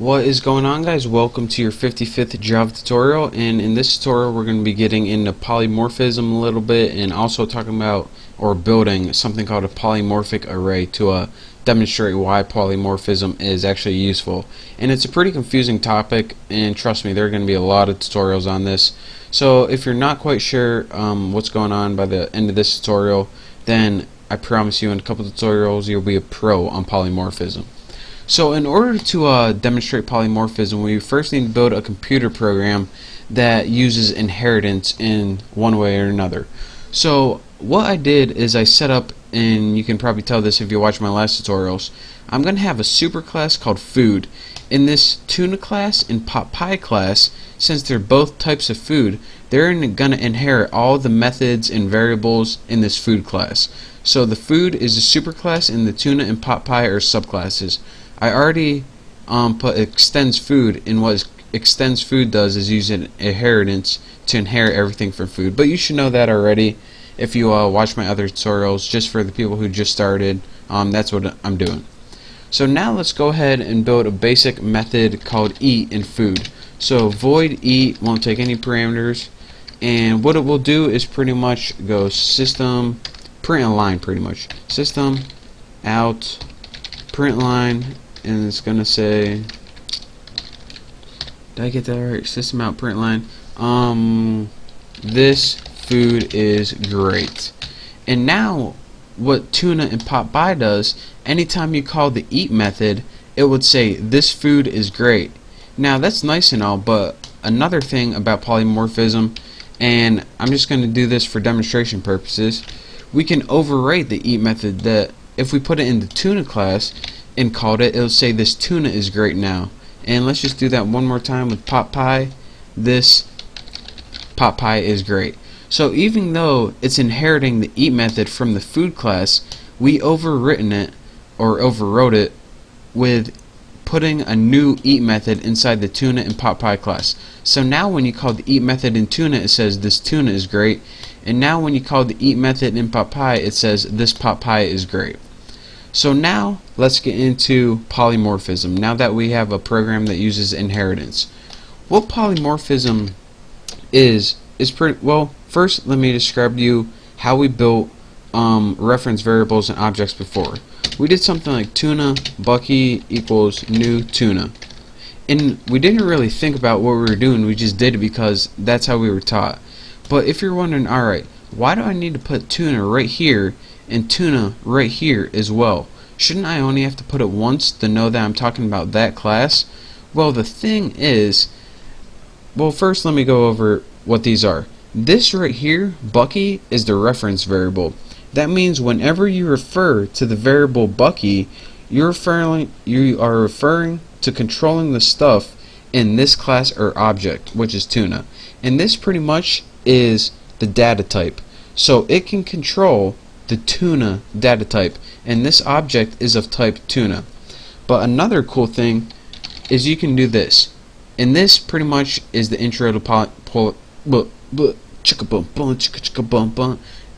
What is going on, guys? Welcome to your 55th Java tutorial, and in this tutorial we're going to be getting into polymorphism a little bit and also talking about or building something called a polymorphic array to demonstrate why polymorphism is actually useful. And it's a pretty confusing topic, and trust me, there are going to be a lot of tutorials on this. So if you're not quite sure what's going on by the end of this tutorial, then I promise you in a couple tutorials you'll be a pro on polymorphism. So in order to demonstrate polymorphism, we first need to build a computer program that uses inheritance in one way or another. So what I did is I set up, and you can probably tell this if you watch my last tutorials, I'm going to have a superclass called food. In this tuna class and pot pie class, since they're both types of food, they're going to inherit all the methods and variables in this food class. So the food is a superclass and the tuna and pot pie are subclasses. I already put extends food, and what extends food does is use an inheritance to inherit everything from food. But you should know that already if you watch my other tutorials. Just for the people who just started, that's what I'm doing. So now let's go ahead and build a basic method called eat in food. So void eat won't take any parameters, and what it will do is pretty much go system print a line, pretty much system out print line, and it's gonna say, did I get that right? System out print line. This food is great. And now what tuna and pot pie does, anytime you call the eat method, it would say this food is great. Now that's nice and all, but another thing about polymorphism, and I'm just going to do this for demonstration purposes, we can override the eat method. That if we put it in the tuna class and called it, it'll say this tuna is great now. And let's just do that one more time with pot pie. This pot pie is great. So even though it's inheriting the eat method from the food class, we overwritten it or overrode it with putting a new eat method inside the tuna and pot pie class. So now when you call the eat method in tuna, it says this tuna is great, and now when you call the eat method in pot pie, it says this pot pie is great. So now let's get into polymorphism, now that we have a program that uses inheritance. What polymorphism is pretty well. First, let me describe to you how we built reference variables and objects before. We did something like tuna Bucky equals new tuna, and we didn't really think about what we were doing, we just did it because that's how we were taught. But if you're wondering, alright, why do I need to put tuna right here and tuna right here as well? Shouldn't I only have to put it once to know that I'm talking about that class? Well, the thing is, well, first let me go over what these are. This right here, Bucky, is the reference variable. That means whenever you refer to the variable Bucky, you are referring to controlling the stuff in this class or object, which is tuna. And this pretty much is the data type. So it can control the tuna data type, and this object is of type tuna. But another cool thing is you can do this, and this pretty much is the intro to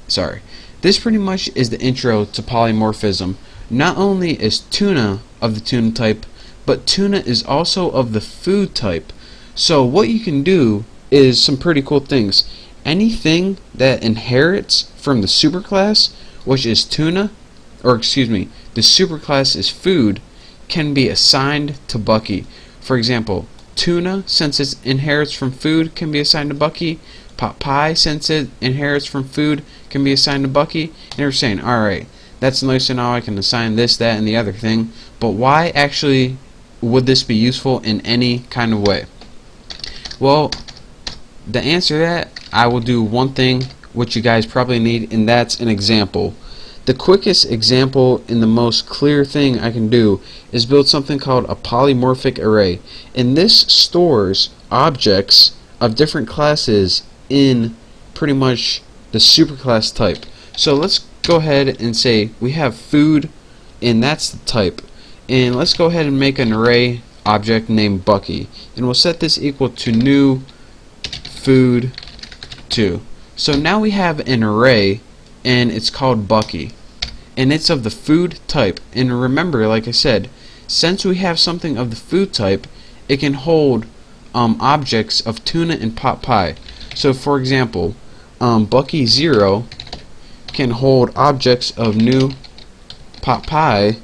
sorry. This pretty much is the intro to polymorphism. Not only is tuna of the tuna type, but tuna is also of the food type. So what you can do is some pretty cool things. Anything that inherits from the superclass, which is tuna, or excuse me, the superclass is food, can be assigned to Bucky. For example, tuna, since it inherits from food, can be assigned to Bucky. Pot pie, since it inherits from food, can be assigned to Bucky. And you're saying, alright, that's nice and all, I can assign this, that, and the other thing, but why actually would this be useful in any kind of way? Well, the answer to that, I will do one thing which you guys probably need, and that's an example. The quickest example and the most clear thing I can do is build something called a polymorphic array, and this stores objects of different classes in pretty much the superclass type. So let's go ahead and say we have food, and that's the type, and let's go ahead and make an array object named Bucky, and we'll set this equal to new food 2. So now we have an array, and it's called Bucky, and it's of the food type. And remember, like I said, since we have something of the food type, it can hold objects of tuna and pot pie. So for example, Bucky 0 can hold objects of new pot pie,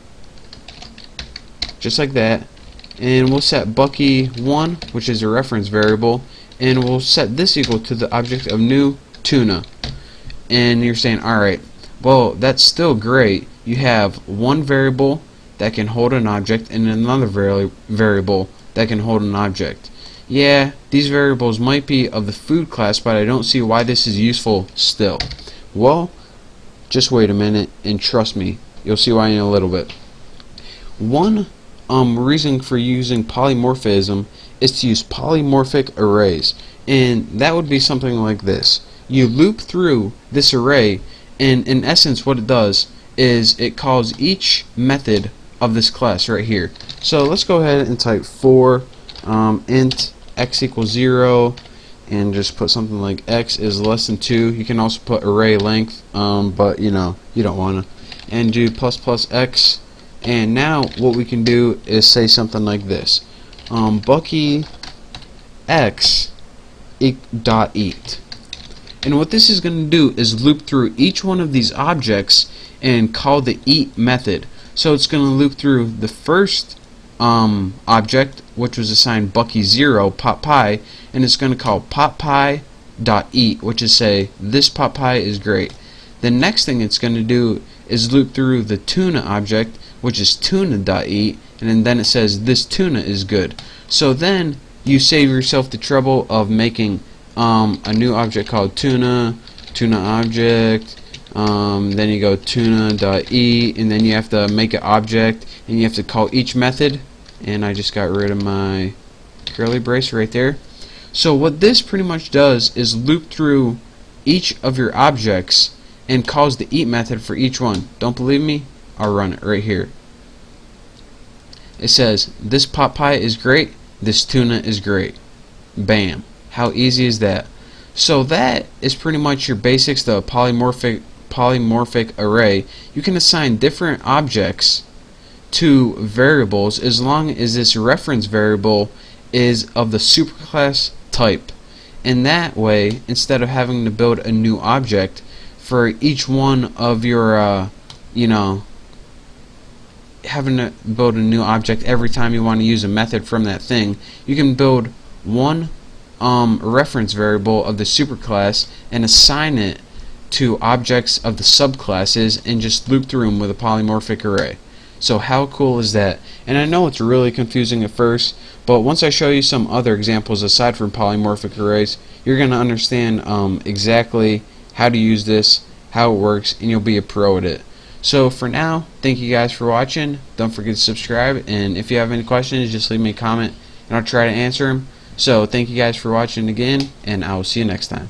just like that, and we'll set Bucky 1, which is a reference variable, and we'll set this equal to the object of new tuna. And you're saying, alright, well, that's still great. You have one variable that can hold an object and another variable that can hold an object. Yeah, these variables might be of the food class, but I don't see why this is useful still. Well, just wait a minute and trust me, you'll see why in a little bit. One reason for using polymorphism is to use polymorphic arrays, and that would be something like this. You loop through this array, and in essence what it does is it calls each method of this class right here. So let's go ahead and type for int x equals 0, and just put something like x is less than 2. You can also put array length, but you know, you don't want to. And do ++ x, and now what we can do is say something like this: Bucky x dot eat. And what this is going to do is loop through each one of these objects and call the eat method. So it's going to loop through the first object, which was assigned Bucky 0 pot pie, and it's going to call pot pie dot eat, which is say this pot pie is great. The next thing it's going to do is loop through the tuna object, which is tuna dot eat, and then it says this tuna is good. So then you save yourself the trouble of making a new object called tuna object, then you go tuna.eat, and then you have to make an object, and you have to call each method. And I just got rid of my curly brace right there. So what this pretty much does is loop through each of your objects and calls the eat method for each one. Don't believe me? I'll run it right here. It says this pot pie is great, this tuna is great. Bam. How easy is that? So that is pretty much your basics, the polymorphic array. You can assign different objects to variables as long as this reference variable is of the superclass type. And that way, instead of having to build a new object for each one of your having to build a new object every time you want to use a method from that thing, you can build one reference variable of the superclass and assign it to objects of the subclasses and just loop through them with a polymorphic array. So how cool is that? And I know it's really confusing at first, but once I show you some other examples aside from polymorphic arrays, you're going to understand exactly how to use this, how it works, and you'll be a pro at it. So for now, thank you guys for watching. Don't forget to subscribe, and if you have any questions, just leave me a comment and I'll try to answer them. So thank you guys for watching again, and I will see you next time.